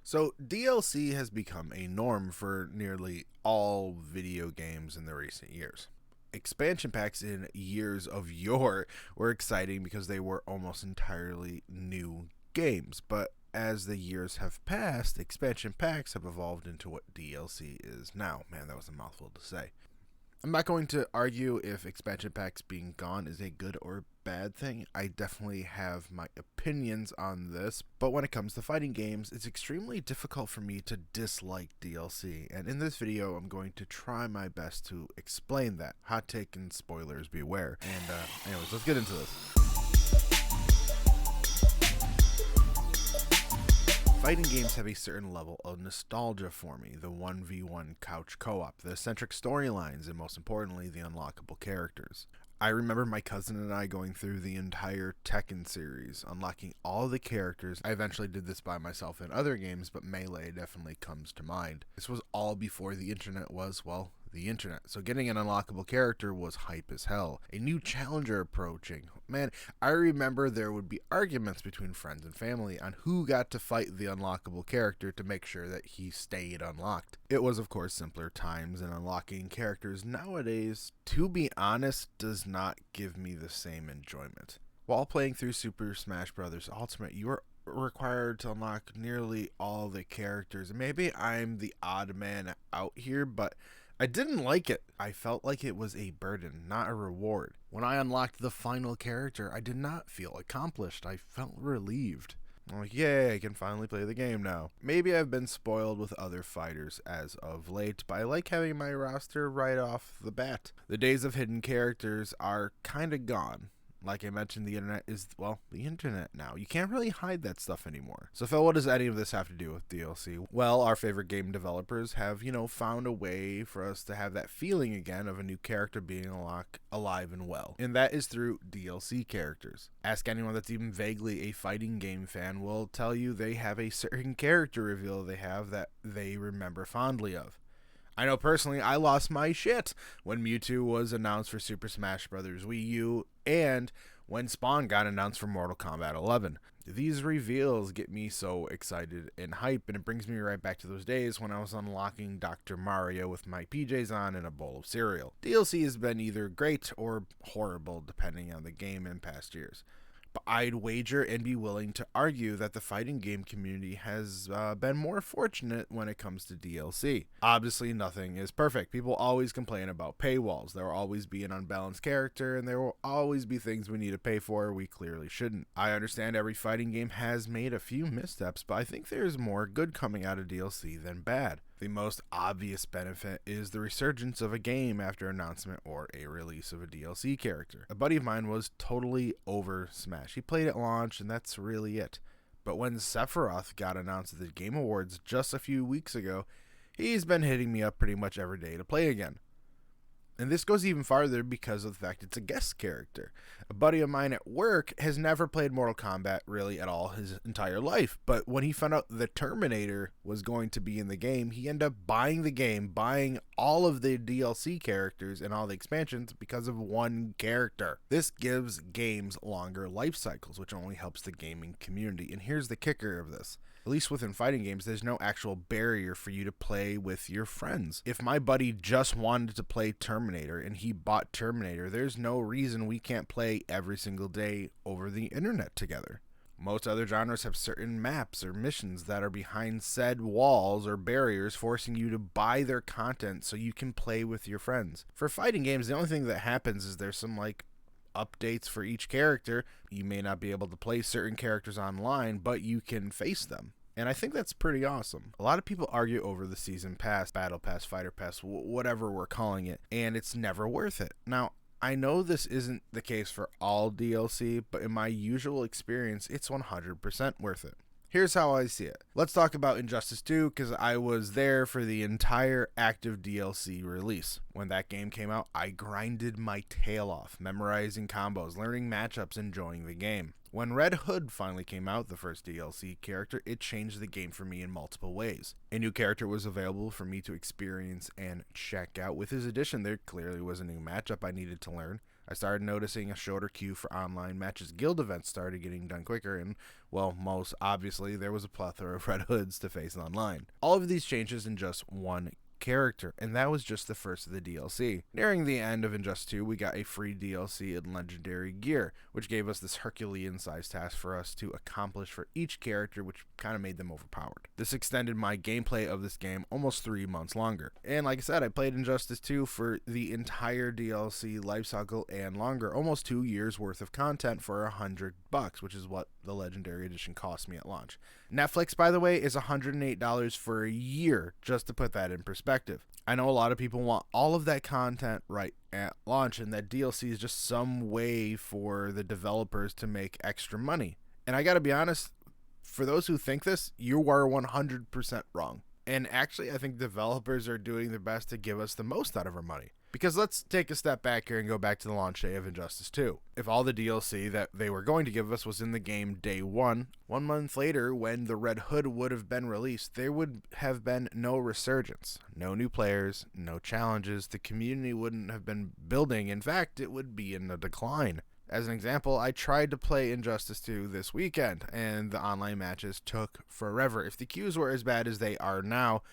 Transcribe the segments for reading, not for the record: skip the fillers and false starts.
So, DLC has become a norm for nearly all video games in the recent years. Expansion packs in years of yore were exciting because they were almost entirely new games, but as the years have passed, expansion packs have evolved into what DLC is now. Man, that was a mouthful to say. I'm not going to argue if expansion packs being gone is a good or bad thing. I definitely have my opinions on this, but when it comes to fighting games, it's extremely difficult for me to dislike DLC, and in this video, I'm going to try my best to explain that. Hot take and spoilers beware. And anyways, let's get into this. Fighting games have a certain level of nostalgia for me. The 1v1 couch co-op, the eccentric storylines, and most importantly, the unlockable characters. I remember my cousin and I going through the entire Tekken series, unlocking all the characters. I eventually did this by myself in other games, but Melee definitely comes to mind. This was all before the internet was, well, the internet. So getting an unlockable character was hype as hell. A new challenger approaching. Man, I remember there would be arguments between friends and family on who got to fight the unlockable character to make sure that he stayed unlocked. It was of course simpler times, and unlocking characters nowadays, to be honest, does not give me the same enjoyment. While playing through Super Smash Bros. Ultimate, you are required to unlock nearly all the characters. Maybe I'm the odd man out here, but I didn't like it. I felt like it was a burden, not a reward. When I unlocked the final character, I did not feel accomplished. I felt relieved. I'm like, yay, I can finally play the game now. Maybe I've been spoiled with other fighters as of late, but I like having my roster right off the bat. The days of hidden characters are kinda gone. Like I mentioned, the internet is, well, the internet now. You can't really hide that stuff anymore. So Phil, what does any of this have to do with DLC? Well, our favorite game developers have, found a way for us to have that feeling again of a new character being alive and well. And that is through DLC characters. Ask anyone that's even vaguely a fighting game fan will tell you they have a certain character reveal they have that they remember fondly of. I know personally I lost my shit when Mewtwo was announced for Super Smash Bros. Wii U and when Spawn got announced for Mortal Kombat 11. These reveals get me so excited and hype, and it brings me right back to those days when I was unlocking Dr. Mario with my PJs on and a bowl of cereal. DLC has been either great or horrible depending on the game in past years. But I'd wager and be willing to argue that the fighting game community has been more fortunate when it comes to DLC. Obviously, nothing is perfect. People always complain about paywalls. There will always be an unbalanced character, and there will always be things we need to pay for we clearly shouldn't. I understand every fighting game has made a few missteps, but I think there's more good coming out of DLC than bad. The most obvious benefit is the resurgence of a game after announcement or a release of a DLC character. A buddy of mine was totally over Smash. He played at launch and that's really it. But when Sephiroth got announced at the Game Awards just a few weeks ago, he's been hitting me up pretty much every day to play again. And this goes even farther because of the fact it's a guest character. A buddy of mine at work has never played Mortal Kombat really at all his entire life, but when he found out the Terminator was going to be in the game, he ended up buying the game, buying all of the DLC characters and all the expansions because of one character. This gives games longer life cycles, which only helps the gaming community. And here's the kicker of this. At least within fighting games, there's no actual barrier for you to play with your friends. If my buddy just wanted to play Terminator and he bought Terminator, there's no reason we can't play every single day over the internet together. Most other genres have certain maps or missions that are behind said walls or barriers, forcing you to buy their content so you can play with your friends. For fighting games, the only thing that happens is there's some updates for each character. You may not be able to play certain characters online, but you can face them. And I think that's pretty awesome. A lot of people argue over the season pass, battle pass, fighter pass, whatever we're calling it, and it's never worth it. Now, I know this isn't the case for all DLC, but in my usual experience, it's 100% worth it. Here's how I see it. Let's talk about Injustice 2, because I was there for the entire active DLC release. When that game came out, I grinded my tail off, memorizing combos, learning matchups, enjoying the game. When Red Hood finally came out, the first DLC character, it changed the game for me in multiple ways. A new character was available for me to experience and check out. With his addition, there clearly was a new matchup I needed to learn. I started noticing a shorter queue for online matches. Guild events started getting done quicker, and, well, most obviously, there was a plethora of Red Hoods to face online. All of these changes in just one character, and that was just the first of the DLC. Nearing the end of Injustice 2, we got a free DLC in Legendary Gear, which gave us this Herculean-sized task for us to accomplish for each character, which kind of made them overpowered. This extended my gameplay of this game almost 3 months longer. And like I said, I played Injustice 2 for the entire DLC lifecycle and longer, almost 2 years worth of content for $100, which is what the Legendary Edition cost me at launch. Netflix, by the way, is $108 for a year, just to put that in perspective. I know a lot of people want all of that content right at launch, and that DLC is just some way for the developers to make extra money. And I gotta be honest, for those who think this, you are 100% wrong. And actually, I think developers are doing their best to give us the most out of our money. Because let's take a step back here and go back to the launch day of Injustice 2. If all the DLC that they were going to give us was in the game day 1 month later, when the Red Hood would have been released, there would have been no resurgence, no new players, no challenges. The community wouldn't have been building. In fact, it would be in a decline. As an example, I tried to play Injustice 2 this weekend, and the online matches took forever. If the queues were as bad as they are now,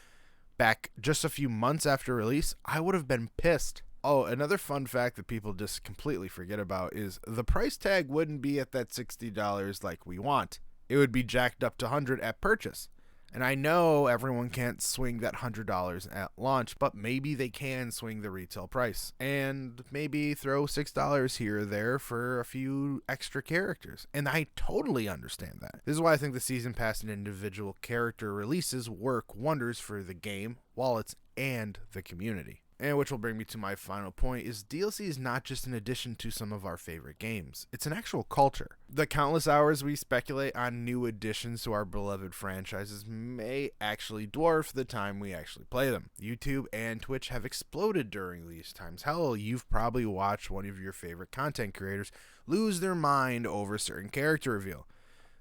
back just a few months after release, I would have been pissed. Oh, another fun fact that people just completely forget about is the price tag wouldn't be at that $60 like we want. It would be jacked up to $100 at purchase. And I know everyone can't swing that $100 at launch, but maybe they can swing the retail price. And maybe throw $6 here or there for a few extra characters. And I totally understand that. This is why I think the Season Pass and individual character releases work wonders for the game, wallets, and the community. And which will bring me to my final point, is DLC is not just an addition to some of our favorite games. It's an actual culture. The countless hours we speculate on new additions to our beloved franchises may actually dwarf the time we actually play them. YouTube and Twitch have exploded during these times. Hell, you've probably watched one of your favorite content creators lose their mind over a certain character reveal.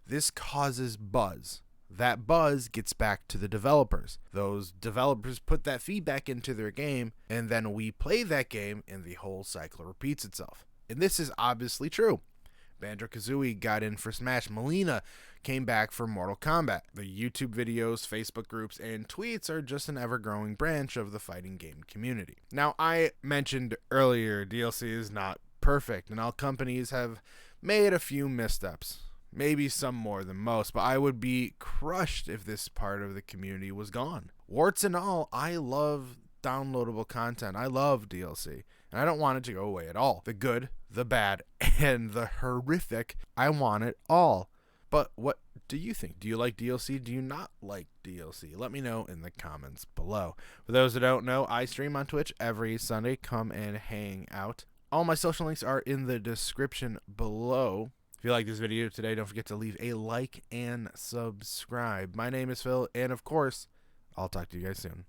This causes buzz. That buzz gets back to the developers. Those developers put that feedback into their game, and then we play that game, and the whole cycle repeats itself. And this is obviously true. Banjo-Kazooie got in for Smash. Melina came back for Mortal Kombat. The YouTube videos, Facebook groups, and tweets are just an ever-growing branch of the fighting game community. Now, I mentioned earlier, DLC is not perfect, and all companies have made a few missteps. Maybe some more than most, but I would be crushed if this part of the community was gone. Warts and all, I love downloadable content. I love DLC, and I don't want it to go away at all. The good, the bad, and the horrific, I want it all. But what do you think? Do you like DLC? Do you not like DLC? Let me know in the comments below. For those that don't know, I stream on Twitch every Sunday. Come and hang out. All my social links are in the description below. If you like this video today, don't forget to leave a like and subscribe. My name is Phil, and of course, I'll talk to you guys soon.